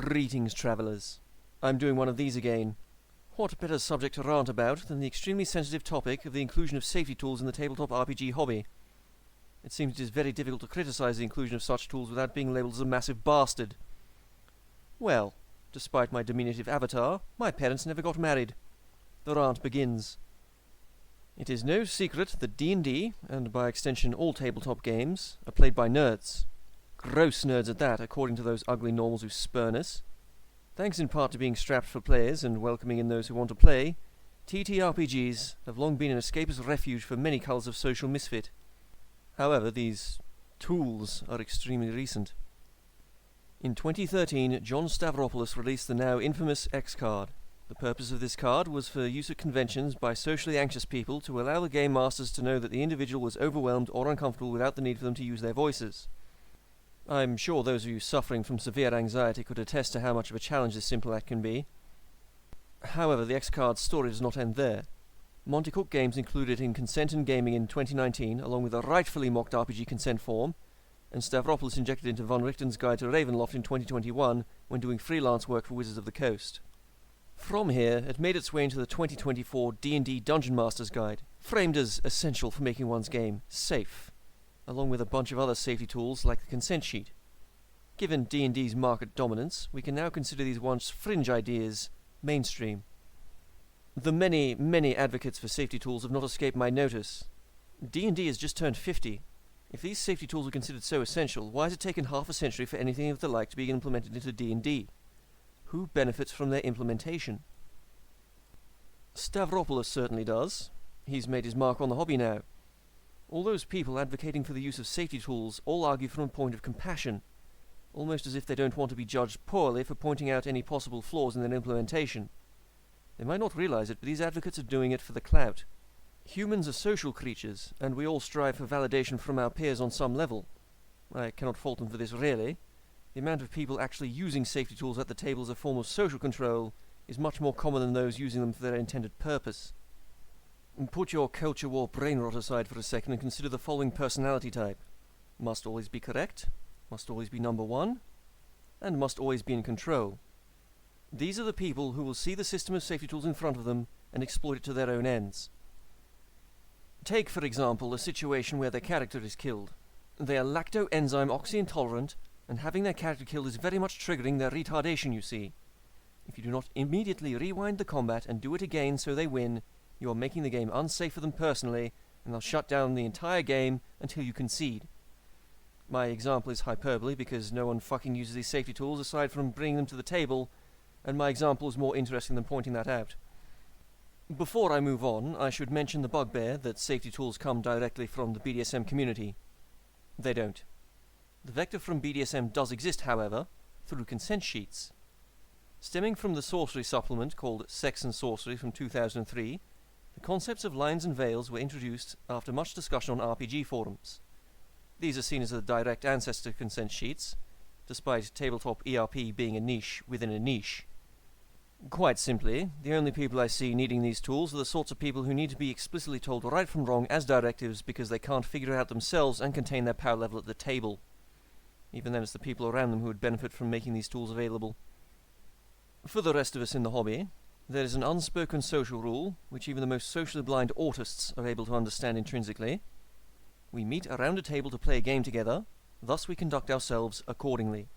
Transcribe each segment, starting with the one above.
Greetings, travellers. I'm doing one of these again. What better subject to rant about than the extremely sensitive topic of the inclusion of safety tools in the tabletop RPG hobby? It seems it is very difficult to criticise the inclusion of such tools without being labelled as a massive bastard. Well, despite my diminutive avatar, my parents never got married. The rant begins. It is no secret that D&D, and by extension all tabletop games, are played by nerds. Gross nerds at that, according to those ugly normals who spurn us. Thanks in part to being strapped for players and welcoming in those who want to play, TTRPGs have long been an escapist refuge for many cults of social misfit. However, these tools are extremely recent. In 2013, John Stavropoulos released the now infamous X card. The purpose of this card was for use at conventions by socially anxious people to allow the game masters to know that the individual was overwhelmed or uncomfortable without the need for them to use their voices. I'm sure those of you suffering from severe anxiety could attest to how much of a challenge this simple act can be. However, the X-Card's story does not end there. Monte Cook Games included it in Consent and Gaming in 2019, along with a rightfully mocked RPG consent form, and Stavropoulos injected into Von Richten's Guide to Ravenloft in 2021 when doing freelance work for Wizards of the Coast. From here, it made its way into the 2024 D&D Dungeon Master's Guide, framed as essential for making one's game safe, along with a bunch of other safety tools like the consent sheet. Given D&D's market dominance, we can now consider these once fringe ideas mainstream. The many, many advocates for safety tools have not escaped my notice. D&D has just turned 50. If these safety tools are considered so essential, why has it taken half a century for anything of the like to be implemented into D&D? Who benefits from their implementation? Stavropoulos certainly does. He's made his mark on the hobby now. All those people advocating for the use of safety tools all argue from a point of compassion, almost as if they don't want to be judged poorly for pointing out any possible flaws in their implementation. They might not realize it, but these advocates are doing it for the clout. Humans are social creatures, and we all strive for validation from our peers on some level. I cannot fault them for this really. The amount of people actually using safety tools at the table as a form of social control is much more common than those using them for their intended purpose. Put your culture war brain rot aside for a second and consider the following personality type. Must always be correct, must always be number one, and must always be in control. These are the people who will see the system of safety tools in front of them and exploit it to their own ends. Take, for example, a situation where their character is killed. They are lacto-enzyme oxy-intolerant, and having their character killed is very much triggering their retardation, you see. If you do not immediately rewind the combat and do it again so they win, you are making the game unsafe for them personally, and they'll shut down the entire game until you concede. My example is hyperbole because no one fucking uses these safety tools aside from bringing them to the table, and my example is more interesting than pointing that out. Before I move on, I should mention the bugbear that safety tools come directly from the BDSM community. They don't. The vector from BDSM does exist, however, through consent sheets. Stemming from the sorcery supplement called Sex and Sorcery from 2003, the concepts of lines and veils were introduced after much discussion on RPG forums. These are seen as a direct ancestor to consent sheets, despite tabletop ERP being a niche within a niche. Quite simply, the only people I see needing these tools are the sorts of people who need to be explicitly told right from wrong as directives because they can't figure it out themselves and contain their power level at the table. Even then, it's the people around them who would benefit from making these tools available. For the rest of us in the hobby, there is an unspoken social rule, which even the most socially blind autists are able to understand intrinsically. We meet around a table to play a game together, thus we conduct ourselves accordingly.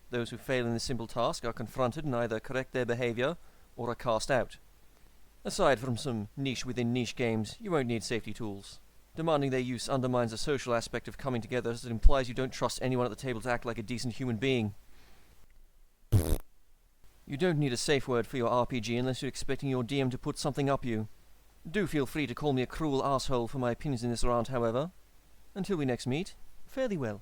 Those who fail in this simple task are confronted and either correct their behavior or are cast out. Aside from some niche within niche games, you won't need safety tools. Demanding their use undermines the social aspect of coming together as it implies you don't trust anyone at the table to act like a decent human being. You don't need a safe word for your RPG unless you're expecting your DM to put something up you. Do feel free to call me a cruel asshole for my opinions in this rant, however. Until we next meet, fare thee well.